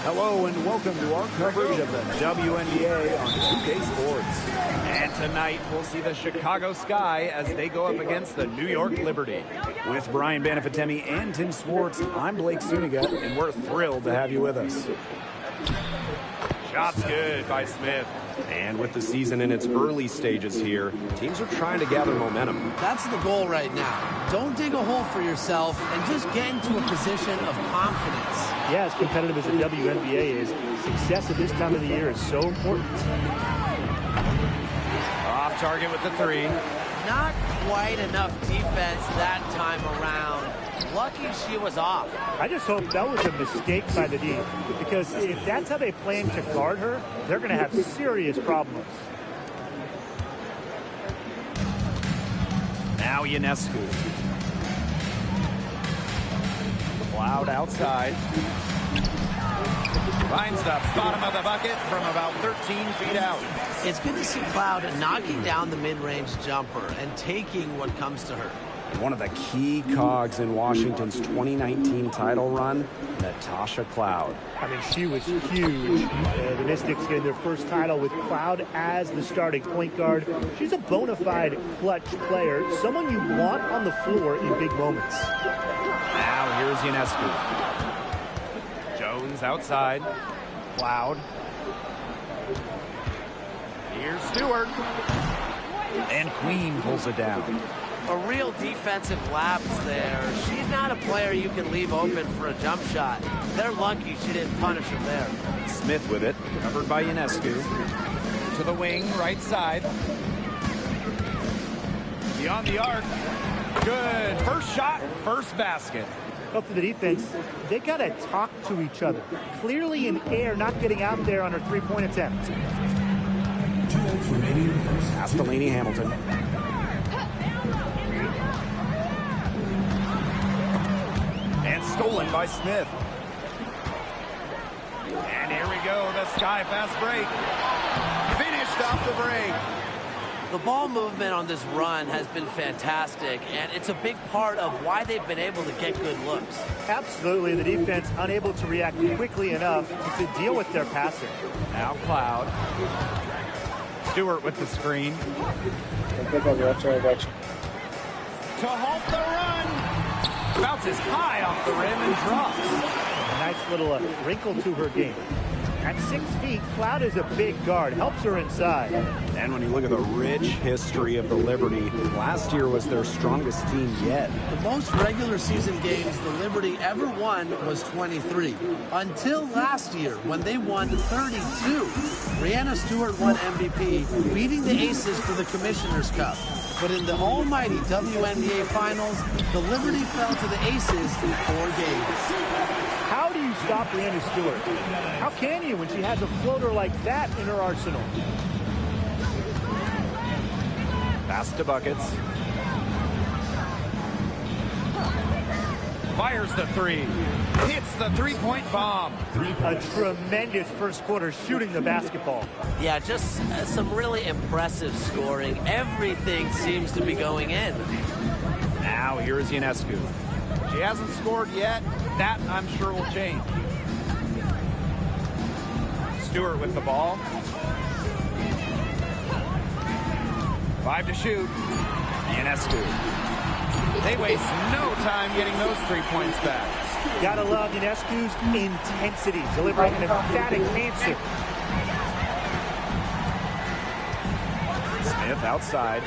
Hello and welcome to our coverage of the WNBA on 2K Sports. And tonight we'll see the Chicago Sky as they go up against the New York Liberty. With Brian Banafitemi and Tim Swartz, I'm Blake Suniga, and we're thrilled to have you with us. Shot's good by Smith. And with the season in its early stages here, teams are trying to gather momentum. That's the goal right now. Don't dig a hole for yourself and just get into a position of confidence. Yeah, as competitive as the WNBA is, success at this time of the year is so important. Off target with the three. Not quite enough defense that time around. Lucky she was off. I just hope that was a mistake by the D, because if that's how they plan to guard her, they're going to have serious problems. Now Ionescu. Cloud outside. Finds the bottom of the bucket from about 13 feet out. It's good to see Cloud knocking down the mid-range jumper and taking what comes to her. One of the key cogs in Washington's 2019 title run, Natasha Cloud. I mean, she was huge. The Mystics getting their first title with Cloud as the starting point guard. She's a bona fide clutch player, someone you want on the floor in big moments. Now here's Ionescu. Jones outside. Cloud. Here's Stewart. And Queen pulls it down. A real defensive lapse there. She's not a player you can leave open for a jump shot. They're lucky she didn't punish him there. Smith with it, covered by Ionescu. To the wing, right side. Beyond the arc. Good. First shot, first basket. Well, for the defense, they got to talk to each other. Clearly in air, not getting out there on her three-point attempt. Pass to Lainey Hamilton. Stolen by Smith. And here we go, the Sky fast break. Finished off the break. The ball movement on this run has been fantastic, and it's a big part of why they've been able to get good looks. Absolutely, the defense unable to react quickly enough to deal with their passing. Now Cloud. Stewart with the screen. To halt the run. Bounces high off the rim and drops. A nice little wrinkle to her game. At 6 feet, Cloud is a big guard, helps her inside. And when you look at the rich history of the Liberty, last year was their strongest team yet. The most regular season games the Liberty ever won was 23. Until last year, when they won 32. Breanna Stewart won MVP, beating the Aces for the Commissioner's Cup. But in the almighty WNBA Finals, the Liberty fell to the Aces in 4 games. How do you stop Breanna Stewart? How can you when she has a floater like that in her arsenal? Pass to buckets. Fires the three. Hits the three-point bomb. A tremendous first quarter shooting the basketball. Yeah, just some really impressive scoring. Everything seems to be going in. Now here's Ionescu. She hasn't scored yet. That, I'm sure, will change. Stewart with the ball. 5 to shoot. Ionescu. They waste no time getting those 3 points back. Gotta love Ionescu's intensity, delivering an emphatic answer. Smith outside.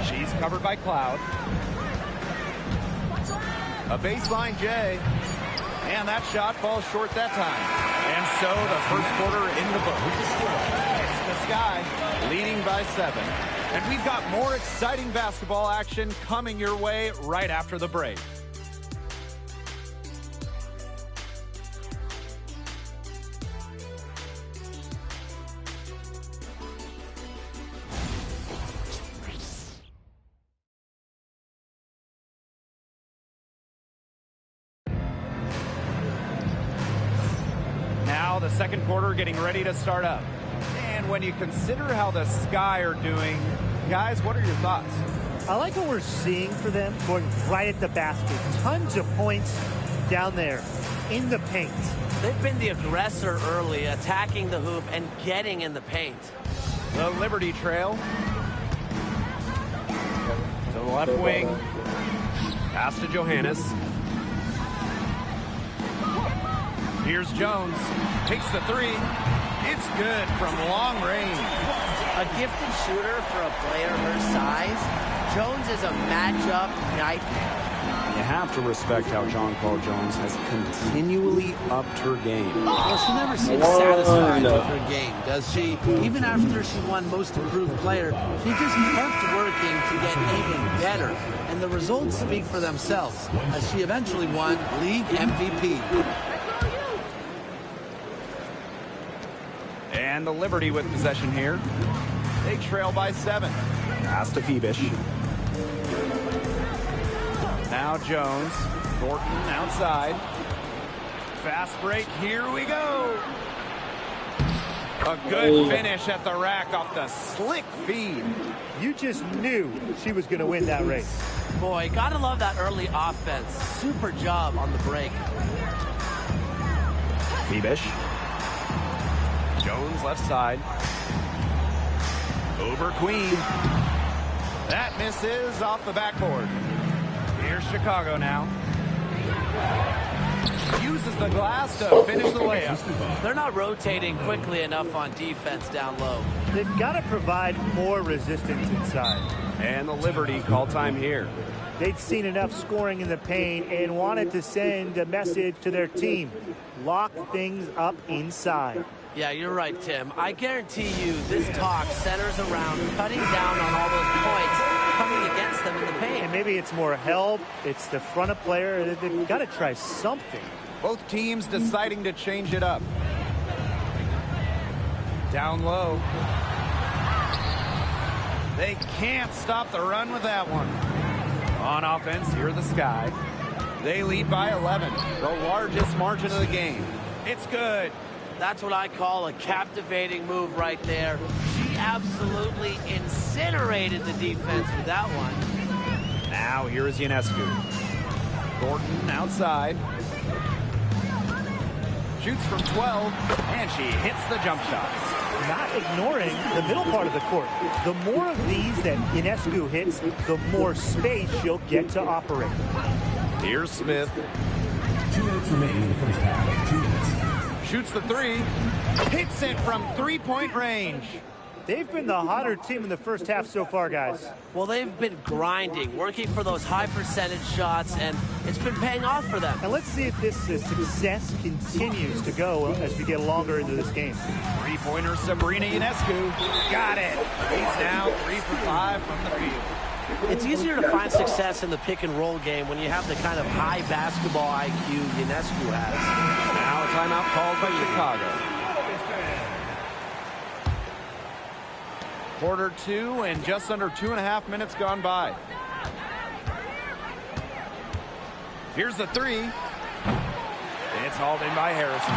She's covered by Cloud. A baseline J. And that shot falls short that time. And so the first quarter in the books. It's the Sky leading by 7. And we've got more exciting basketball action coming your way right after the break. Now the second quarter getting ready to start up. And when you consider how the Sky are doing, guys, what are your thoughts? I like what we're seeing for them, going right at the basket. Tons of points down there in the paint. They've been the aggressor early, attacking the hoop and getting in the paint. The Liberty trail. To the left wing. Pass to Johannes. Here's Jones. Takes the three. It's good from long range. A gifted shooter for a player her size. Jones is a matchup nightmare. You have to respect how John Paul Jones has continually upped her game. Well, she never seems satisfied with her game, does she? Even after she won Most Improved Player, she just kept working to get even better. And the results speak for themselves, as she eventually won League MVP. And the Liberty with possession here. They trail by 7. Pass to Phoebish. Now Jones. Thornton outside. Fast break. Here we go. A good finish at the rack off the slick feed. You just knew she was going to win that race. Boy, gotta love that early offense. Super job on the break. Phoebish. Jones left side. Over Queen. That misses off the backboard. Here's Chicago now. Uses the glass to finish the layup. They're not rotating quickly enough on defense down low. They've got to provide more resistance inside. And the Liberty call time here. They'd seen enough scoring in the paint and wanted to send a message to their team. Lock things up inside. Yeah, you're right, Tim. I guarantee you this talk centers around cutting down on all those points coming against them in the paint. And maybe it's more help. It's the front of player. They've got to try something. Both teams deciding to change it up. Down low. They can't stop the run with that one. On offense, here are the Sky. They lead by 11, the largest margin of the game. It's good. That's what I call a captivating move right there. She absolutely incinerated the defense with that one. Now here is Ionescu. Thornton outside. Shoots from 12, and she hits the jump shot. Not ignoring the middle part of the court. The more of these that Ionescu hits, the more space she'll get to operate. Here's Smith. 2 minutes remaining in the first half. 2 minutes. Shoots the three. Hits it from three-point range. They've been the hotter team in the first half so far, guys. Well, they've been grinding, working for those high percentage shots, and it's been paying off for them. And let's see if this success continues to go as we get longer into this game. Three-pointer Sabrina Ionescu. Got it. He's now 3 for 5 from the field. It's easier to find success in the pick-and-roll game when you have the kind of high basketball IQ Ionescu has. Now a timeout called by Chicago. Quarter 2 and just under 2.5 minutes gone by. Here's the three. It's hauled in by Harrison.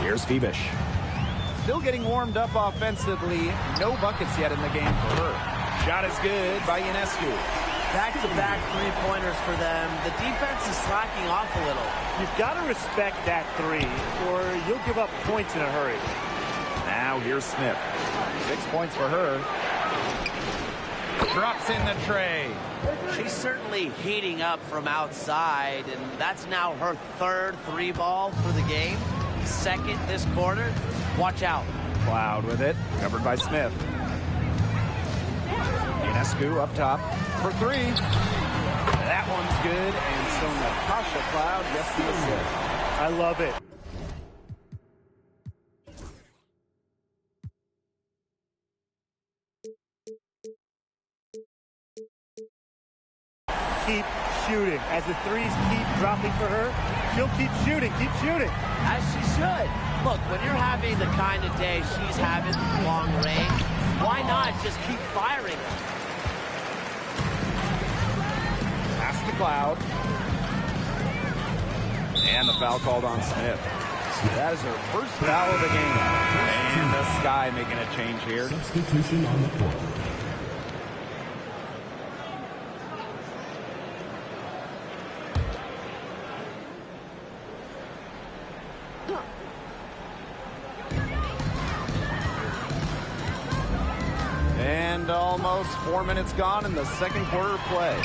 Here's Phoebish. Still getting warmed up offensively. No buckets yet in the game for her. Shot is good by Ionescu. Back-to-back three-pointers for them. The defense is slacking off a little. You've got to respect that three, or you'll give up points in a hurry. Now here's Smith. 6 points for her. Drops in the tray. She's certainly heating up from outside, and that's now her third three ball for the game. Second this quarter. Watch out. Cloud with it. Covered by Smith. Ionescu up top for three. That one's good, and so Natasha Cloud gets the assist. I love it. Keep shooting. As the threes keep dropping for her, she'll keep shooting, As she should. Look, when you're having the kind of day she's having long range, why not just keep firing them? Pass to Cloud. And the foul called on Smith. That is her first foul of the game. And the Sky making a change here. Substitution on the court. And almost 4 minutes gone in the second quarter of play.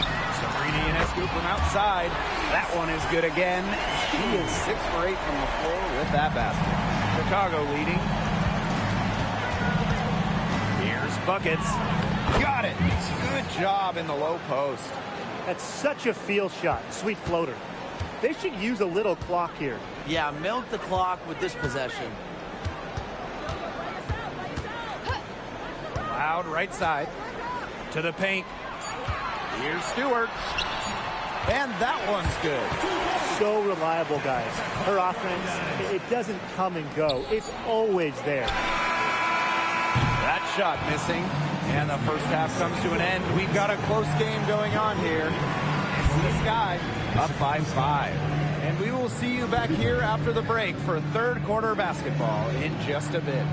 Sabrina Ionescu from outside. That one is good again. She is 6 for 8 from the floor with that basket. Chicago leading. Here's buckets. Got it. Good job in the low post. That's such a feel shot. Sweet floater. They should use a little clock here. Yeah, milk the clock with this possession. Loud right side to the paint. Here's Stewart. And that one's good. So reliable, guys. Her offense, it doesn't come and go. It's always there. That shot missing. And the first half comes to an end. We've got a close game going on here. It's the Sky up by 5. And we will see you back here after the break for third quarter basketball in just a bit.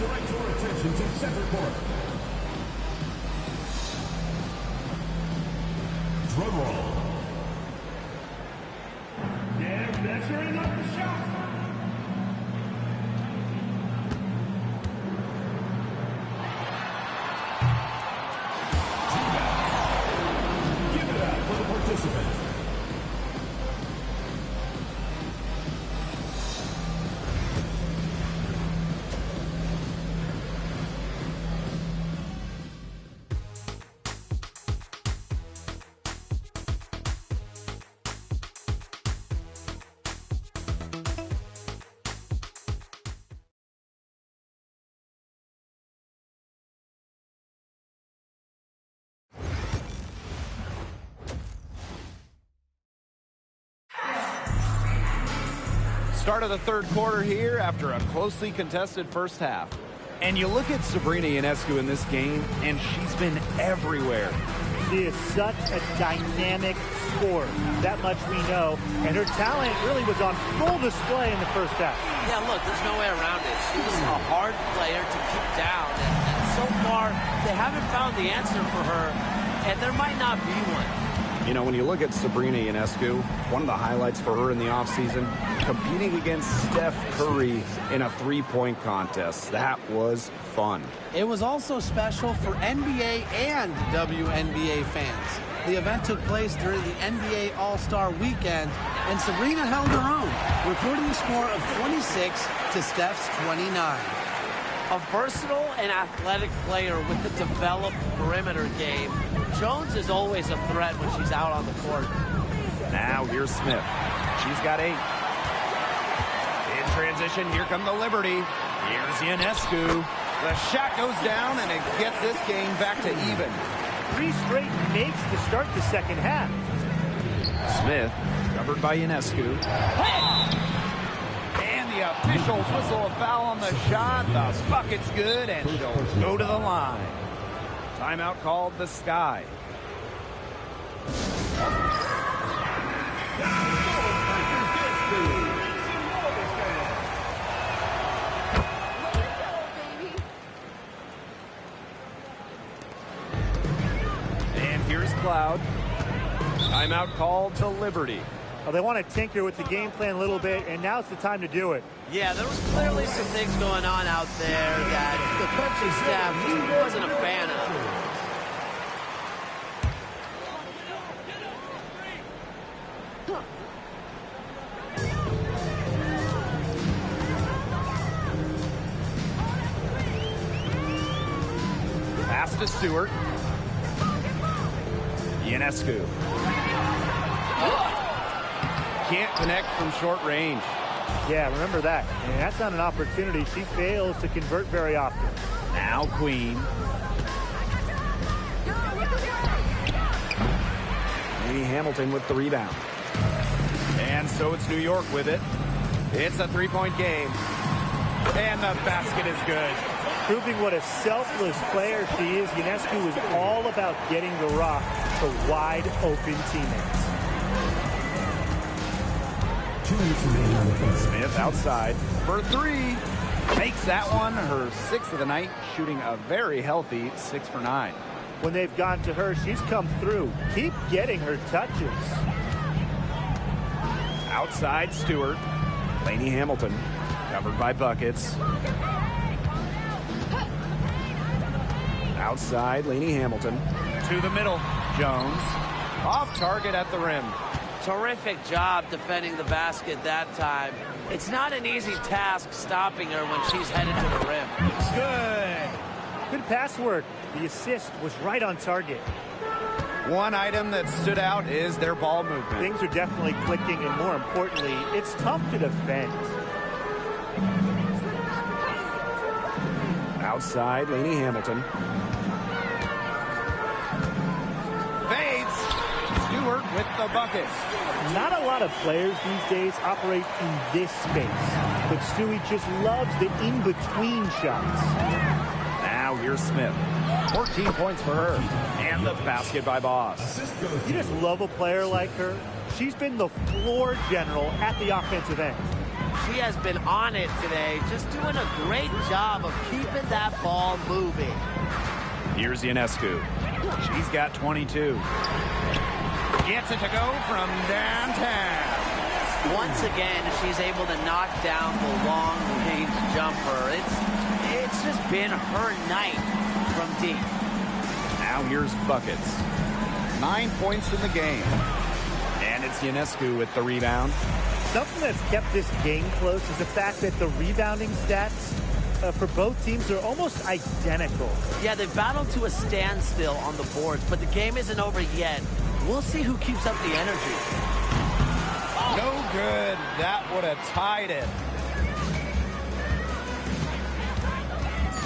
Direct your attention to center court. Drum roll. And measuring up the shot. Give it up for the participant. Start of the third quarter here after a closely contested first half. And you look at Sabrina Ionescu in this game, and she's been everywhere. She is such a dynamic scorer. That much we know. And her talent really was on full display in the first half. Yeah, look, there's no way around it. She was a hard player to keep down. And so far, they haven't found the answer for her, and there might not be one. You know, when you look at Sabrina Ionescu, one of the highlights for her in the offseason, competing against Steph Curry in a three-point contest. That was fun. It was also special for NBA and WNBA fans. The event took place during the NBA All-Star Weekend, and Sabrina held her own, recording a score of 26 to Steph's 29. A versatile and athletic player with a developed perimeter game, Jones is always a threat when she's out on the court. Now here's Smith. She's got 8. In transition, here come the Liberty. Here's Ionescu. The shot goes down, and it gets this game back to even. 3 straight makes to start the second half. Smith, covered by Ionescu. And the officials whistle a foul on the shot. The bucket's good, and she'll go to the line. Timeout called the Sky. And here's Cloud. Timeout called to Liberty. Well, they want to tinker with the game plan a little bit, and now it's the time to do it. Yeah, there was clearly some things going on out there that the coaching staff just wasn't a fan of. Pass to Stewart. Ionescu. Can't connect from short range. Yeah, remember that. And that's not an opportunity. She fails to convert very often. Now Queen. Amy Hamilton with the rebound. And so it's New York with it. It's a three-point game. And the basket is good. Proving what a selfless player she is, Ionescu is all about getting the rock to wide open teammates. 2 minutes remaining on the clock. Smith outside for three. Makes that one her 6th of the night, shooting a very healthy 6 for 9. When they've gone to her, she's come through. Keep getting her touches. Outside Stewart. Lainey Hamilton covered by buckets. Outside Lainey Hamilton. To the middle. Jones. Off target at the rim. Terrific job defending the basket that time. It's not an easy task stopping her when she's headed to the rim. Good. Good pass work. The assist was right on target. One item that stood out is their ball movement. Things are definitely clicking, and more importantly, it's tough to defend. Outside, Lainey Hamilton. Fades. Stewart with the bucket. Not a lot of players these days operate in this space, but Stewie just loves the in-between shots. Now here's Smith. 14 points for her. And the basket by Boss. You just love a player like her. She's been the floor general at the offensive end. She has been on it today, just doing a great job of keeping that ball moving. Here's Ionescu. She's got 22. Gets it to go from downtown. Once again, she's able to knock down the long-range jumper. It's just been her night from deep. Now here's buckets. 9 points in the game. And it's Ionescu with the rebound. Something that's kept this game close is the fact that the rebounding stats for both teams are almost identical. Yeah, they've battled to a standstill on the boards, but the game isn't over yet. We'll see who keeps up the energy. No good. That would have tied it.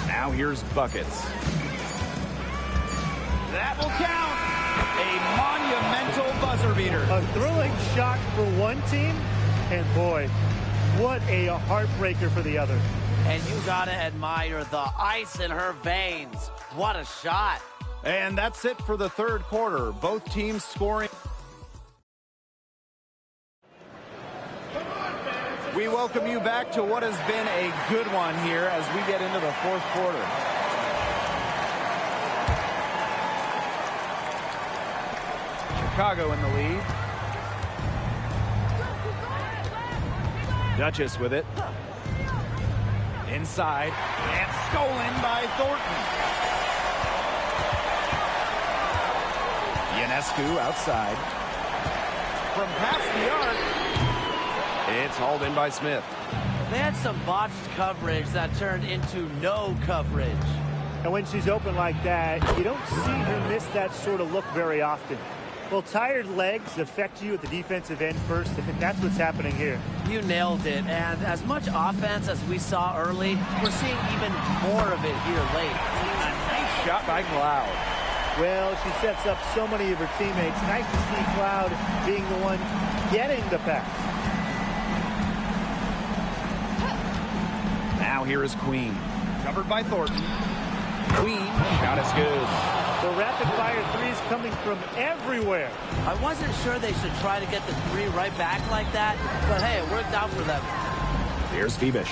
Now here's buckets. That will count. A monumental buzzer beater. A thrilling shot for one team, and boy, what a heartbreaker for the other. And you gotta admire the ice in her veins. What a shot. And that's it for the third quarter. Both teams scoring. We welcome you back to what has been a good one here as we get into the fourth quarter. Chicago in the lead. Duchess with it. Inside. And stolen by Thornton. Ionescu outside. From past the arc. It's hauled in by Smith. They had some botched coverage that turned into no coverage. And when she's open like that, you don't see her miss that sort of look very often. Well, tired legs affect you at the defensive end first, and that's what's happening here. You nailed it, and as much offense as we saw early, we're seeing even more of it here late. A nice shot by Cloud. Well, she sets up so many of her teammates. Nice to see Cloud being the one getting the pass. Now here is Queen. Covered by Thornton. Queen, shot is good. The rapid-fire threes coming from everywhere. I wasn't sure they should try to get the three right back like that, but hey, it worked out for them. Here's Phoebish.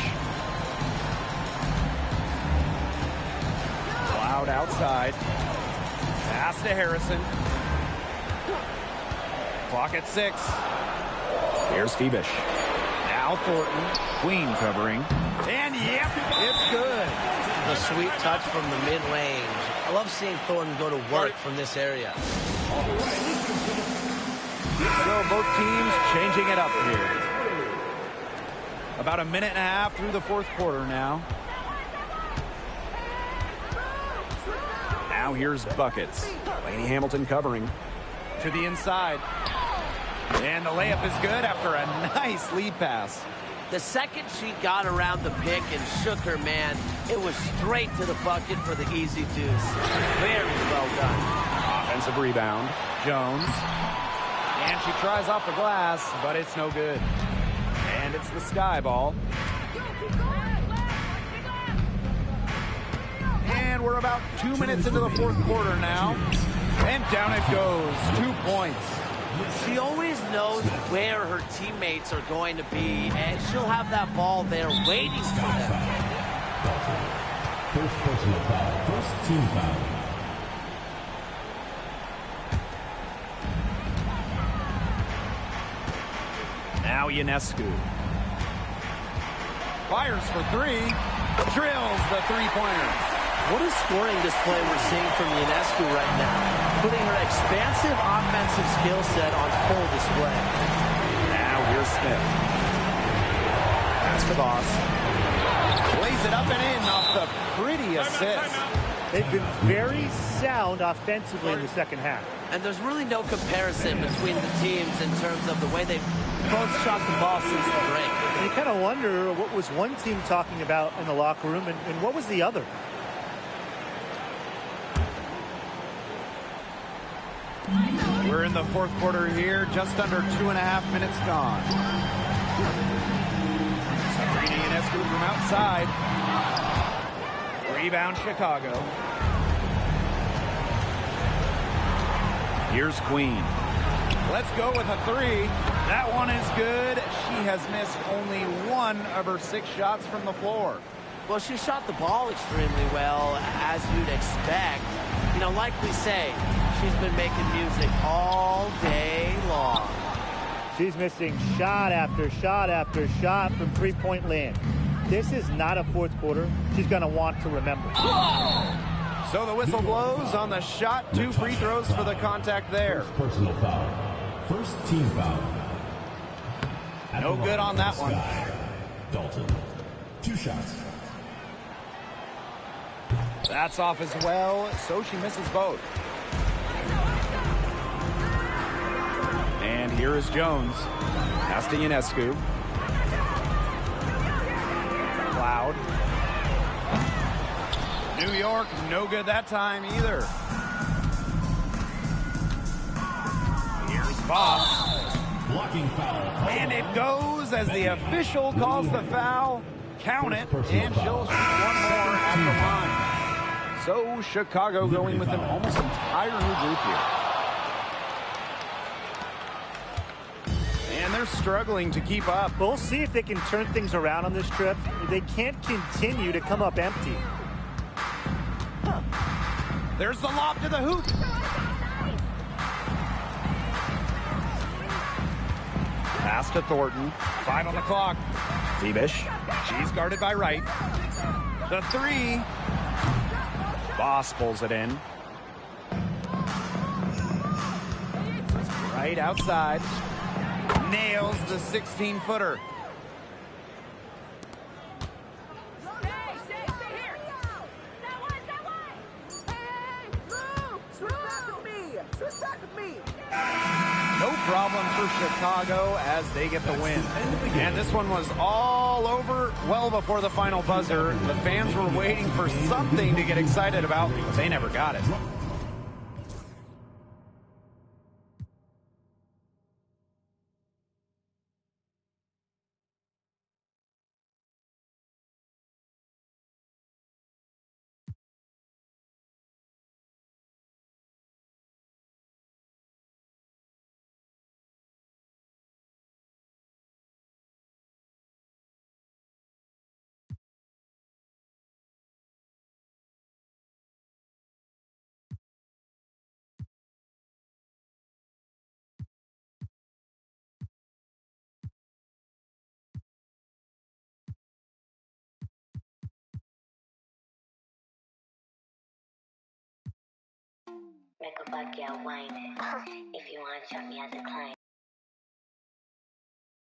Cloud outside. Pass to Harrison. Clock at 6. Here's Phoebish. Now Thornton. Queen covering. And yep, it's good. The sweet touch from the mid-range. I love seeing Thornton go to work from this area. So both teams changing it up here. About a minute and a half through the fourth quarter now. Now here's buckets. Lainey Hamilton covering. To the inside. And the layup is good after a nice lead pass. The second she got around the pick and shook her man, it was straight to the bucket for the easy deuce. Very well done. Offensive rebound. Jones. And she tries off the glass, but it's no good. And it's the Sky ball. And we're about 2 minutes into the fourth quarter now. And down it goes. 2 points. She always knows where her teammates are going to be, and she'll have that ball there waiting for them. First personal foul. First team foul. Now Ionescu. Fires for three. Drills the three-pointer. What a scoring display we're seeing from Ionescu right now, putting her expansive offensive skill set on full display. Now here's Smith. That's the boss. Plays it up and in off the pretty assist. They've been very sound offensively in the second half. And there's really no comparison between the teams in terms of the way they've both shot the ball since the break. And you kind of wonder what was one team talking about in the locker room and what was the other. We're in the fourth quarter here, just under 2.5 minutes gone. Sabrina Ionescu from outside. Rebound Chicago. Here's Queen. Let's go with a three. That one is good. She has missed only 1 of her 6 shots from the floor. Well, she shot the ball extremely well, as you'd expect. You know, like we say, she's been making music all day long. She's missing shot after shot after shot from three-point land. This is not a fourth quarter she's going to want to remember. So the whistle blows on the shot. 2 free throws for the contact there. First personal foul. First team foul. No good on that one. Dalton. 2 shots. That's off as well, so she misses both. And here is Jones. Pass to Ionescu. Cloud. New York, no good that time either. Here's Voss. Blocking foul. And it goes as the official calls the foul. Count it, and she'll shoot 1 more at the line. So Chicago going with an almost entire new group here. And they're struggling to keep up. We'll see if they can turn things around on this trip. They can't continue to come up empty. There's the lob to the hoop. Pass to Thornton. 5 on the clock. Tebish. She's guarded by Wright. The 3. Boss pulls it in. Right outside. Nails the 16-footer. No problem for Chicago as they get the win. And this one was all over well before the final buzzer. The fans were waiting for something to get excited about, but they never got it. Make a buck, yeah, wind it. If you want to chop me as a client.